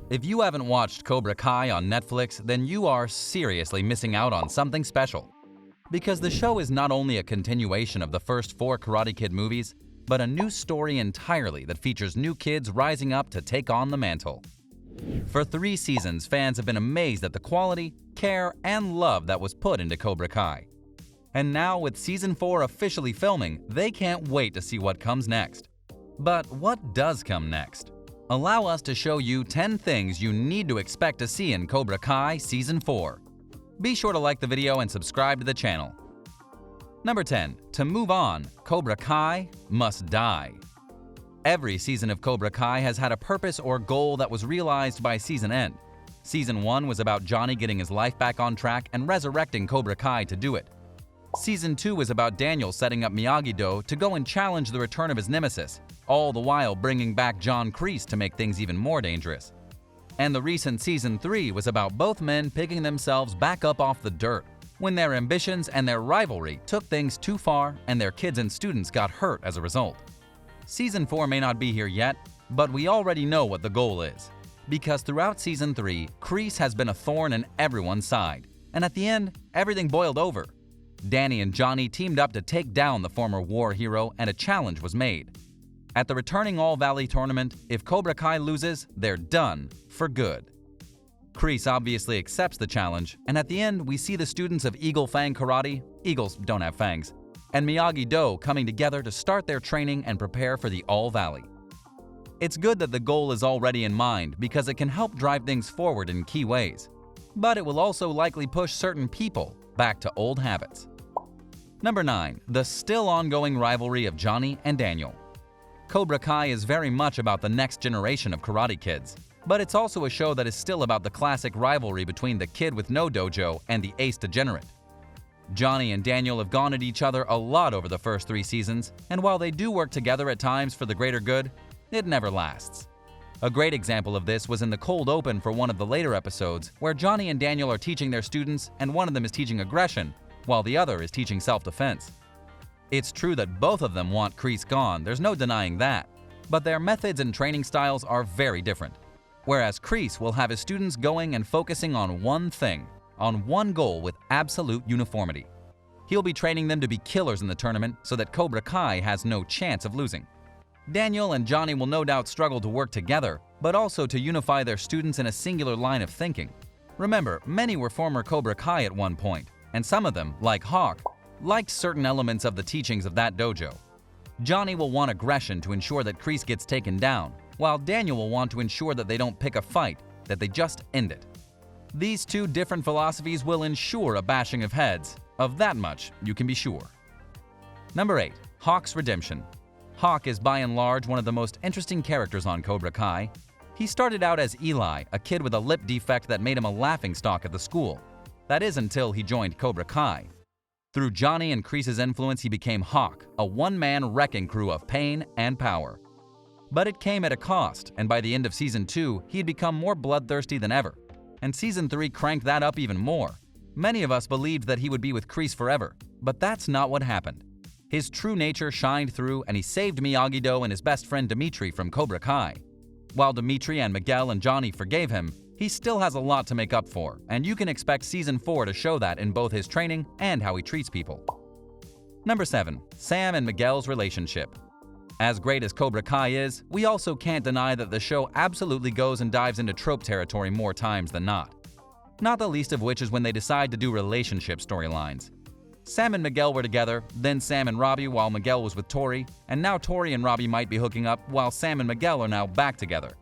If you haven't watched Cobra Kai on Netflix, then you are seriously missing out on something special. Because the show is not only a continuation of the first 4 Karate Kid movies, but a new story entirely that features new kids rising up to take on the mantle. For 3 seasons, fans have been amazed at the quality, care, and love that was put into Cobra Kai. And now, with Season 4 officially filming, they can't wait to see what comes next. But what does come next? Allow us to show you 10 things you need to expect to see in Cobra Kai Season 4. Be sure to like the video and subscribe to the channel. Number 10. To move on, Cobra Kai must die. Every season of Cobra Kai has had a purpose or goal that was realized by season end. Season 1 was about Johnny getting his life back on track and resurrecting Cobra Kai to do it. Season 2 was about Daniel setting up Miyagi-Do to go and challenge the return of his nemesis, all the while bringing back John Kreese to make things even more dangerous. And the recent Season 3 was about both men picking themselves back up off the dirt, when their ambitions and their rivalry took things too far and their kids and students got hurt as a result. Season 4 may not be here yet, but we already know what the goal is. Because throughout Season 3, Kreese has been a thorn in everyone's side, and at the end, everything boiled over. Danny and Johnny teamed up to take down the former war hero, and a challenge was made. At the returning All-Valley tournament, if Cobra Kai loses, they're done for good. Kreese obviously accepts the challenge, and at the end we see the students of Eagle Fang Karate — eagles don't have fangs — and Miyagi-Do coming together to start their training and prepare for the All-Valley. It's good that the goal is already in mind because it can help drive things forward in key ways, but it will also likely push certain people back to old habits. Number 9. The still ongoing rivalry of Johnny and Daniel. Cobra Kai is very much about the next generation of Karate Kids, but it's also a show that is still about the classic rivalry between the kid with no dojo and the ace degenerate. Johnny and Daniel have gone at each other a lot over the first 3 seasons, and while they do work together at times for the greater good, it never lasts. A great example of this was in the cold open for one of the later episodes, where Johnny and Daniel are teaching their students and one of them is teaching aggression, while the other is teaching self-defense. It's true that both of them want Kreese gone, there's no denying that, but their methods and training styles are very different. Whereas Kreese will have his students going and focusing on one thing, on one goal with absolute uniformity. He'll be training them to be killers in the tournament so that Cobra Kai has no chance of losing. Daniel and Johnny will no doubt struggle to work together, but also to unify their students in a singular line of thinking. Remember, many were former Cobra Kai at one point, and some of them, like Hawk, liked certain elements of the teachings of that dojo. Johnny will want aggression to ensure that Kreese gets taken down, while Daniel will want to ensure that they don't pick a fight, that they just end it. These 2 different philosophies will ensure a bashing of heads. Of that much, you can be sure. Number 8. Hawk's redemption. Hawk is by and large one of the most interesting characters on Cobra Kai. He started out as Eli, a kid with a lip defect that made him a laughingstock at the school. That is until he joined Cobra Kai. Through Johnny and Kreese's influence, he became Hawk, a one-man wrecking crew of pain and power. But it came at a cost, and by the end of Season 2, he had become more bloodthirsty than ever. And Season 3 cranked that up even more. Many of us believed that he would be with Kreese forever, but that's not what happened. His true nature shined through, and he saved Miyagi-Do and his best friend Dimitri from Cobra Kai. While Dimitri and Miguel and Johnny forgave him, he still has a lot to make up for, and you can expect Season 4 to show that in both his training and how he treats people. Number 7. Sam and Miguel's relationship. As great as Cobra Kai is, we also can't deny that the show absolutely goes and dives into trope territory more times than not. Not the least of which is when they decide to do relationship storylines. Sam and Miguel were together, then Sam and Robbie while Miguel was with Tori, and now Tori and Robbie might be hooking up while Sam and Miguel are now back together.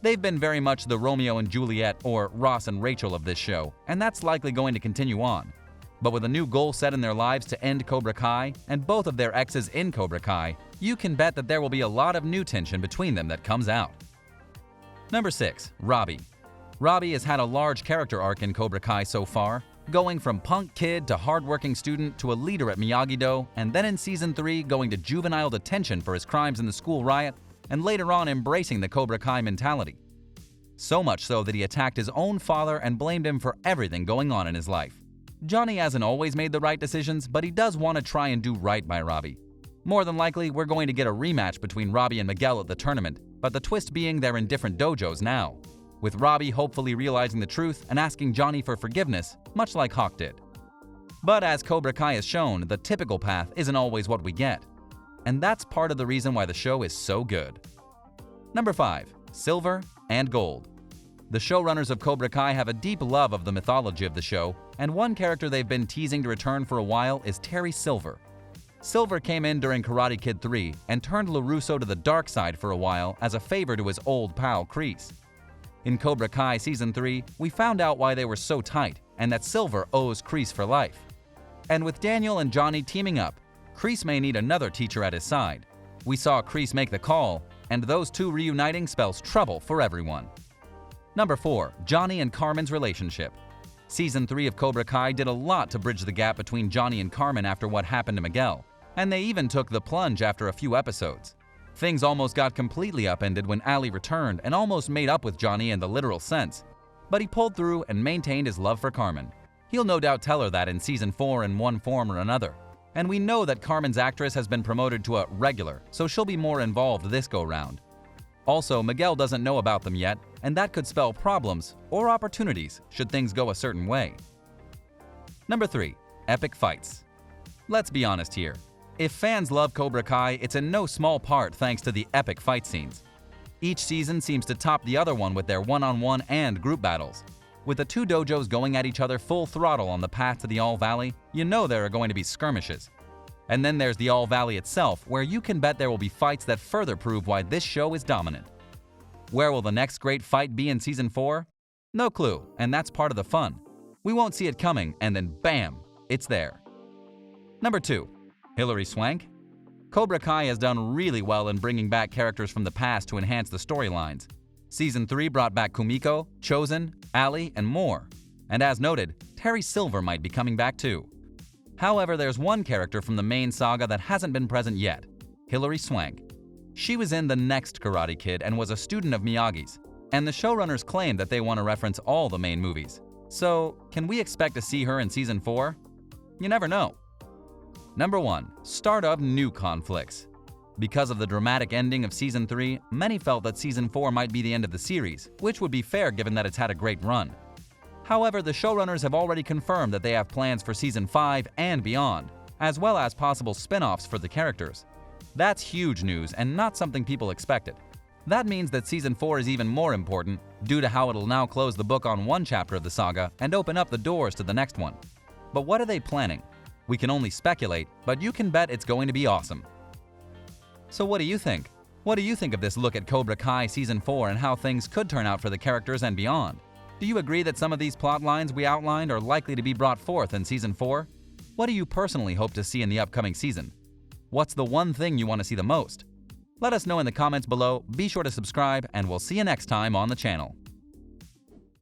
They've been very much the Romeo and Juliet or Ross and Rachel of this show, and that's likely going to continue on. But with a new goal set in their lives to end Cobra Kai, and both of their exes in Cobra Kai, you can bet that there will be a lot of new tension between them that comes out. Number 6. Robbie. Robbie has had a large character arc in Cobra Kai so far, going from punk kid to hardworking student to a leader at Miyagi-Do, and then in Season 3 going to juvenile detention for his crimes in the school riot, and later on embracing the Cobra Kai mentality. So much so that he attacked his own father and blamed him for everything going on in his life. Johnny hasn't always made the right decisions, but he does want to try and do right by Robbie. More than likely, we're going to get a rematch between Robbie and Miguel at the tournament, but the twist being they're in different dojos now. with Robbie hopefully realizing the truth and asking Johnny for forgiveness, much like Hawk did. But as Cobra Kai has shown, the typical path isn't always what we get. And that's part of the reason why the show is so good. Number 5. Silver and Gold. The showrunners of Cobra Kai have a deep love of the mythology of the show, and one character they've been teasing to return for a while is Terry Silver. Silver came in during Karate Kid 3 and turned LaRusso to the dark side for a while as a favor to his old pal Kreese. In Cobra Kai Season 3, we found out why they were so tight and that Silver owes Kreese for life. And with Daniel and Johnny teaming up, Kreese may need another teacher at his side. We saw Kreese make the call, and those two reuniting spells trouble for everyone. Number 4. Johnny and Carmen's relationship. Season 3 of Cobra Kai did a lot to bridge the gap between Johnny and Carmen after what happened to Miguel, and they even took the plunge after a few episodes. Things almost got completely upended when Ali returned and almost made up with Johnny in the literal sense. But he pulled through and maintained his love for Carmen. He'll no doubt tell her that in Season 4 in one form or another. And we know that Carmen's actress has been promoted to a regular, so she'll be more involved this go-round. Also, Miguel doesn't know about them yet, and that could spell problems or opportunities should things go a certain way. Number 3. Epic fights. Let's be honest here. If fans love Cobra Kai, it's in no small part thanks to the epic fight scenes. Each season seems to top the other one with their one-on-one and group battles. With the two dojos going at each other full throttle on the path to the All Valley, you know there are going to be skirmishes. And then there's the All Valley itself, where you can bet there will be fights that further prove why this show is dominant. Where will the next great fight be in Season 4? No clue, and that's part of the fun. We won't see it coming, and then bam, it's there. Number 2. Hilary Swank. Cobra Kai has done really well in bringing back characters from the past to enhance the storylines. Season 3 brought back Kumiko, Chozen, Ali, and more. And as noted, Terry Silver might be coming back too. However, there's one character from the main saga that hasn't been present yet, Hilary Swank. She was in the next Karate Kid and was a student of Miyagi's, and the showrunners claim that they want to reference all the main movies. So, can we expect to see her in Season 4? You never know. Number 1. Start of new conflicts. Because of the dramatic ending of Season 3, many felt that Season 4 might be the end of the series, which would be fair given that it's had a great run. However, the showrunners have already confirmed that they have plans for Season 5 and beyond, as well as possible spin-offs for the characters. That's huge news and not something people expected. That means that Season 4 is even more important due to how it'll now close the book on one chapter of the saga and open up the doors to the next one. But what are they planning? We can only speculate, but you can bet it's going to be awesome. So what do you think? What do you think of this look at Cobra Kai Season 4 and how things could turn out for the characters and beyond? Do you agree that some of these plot lines we outlined are likely to be brought forth in Season 4? What do you personally hope to see in the upcoming season? What's the one thing you want to see the most? Let us know in the comments below, be sure to subscribe, and we'll see you next time on the channel.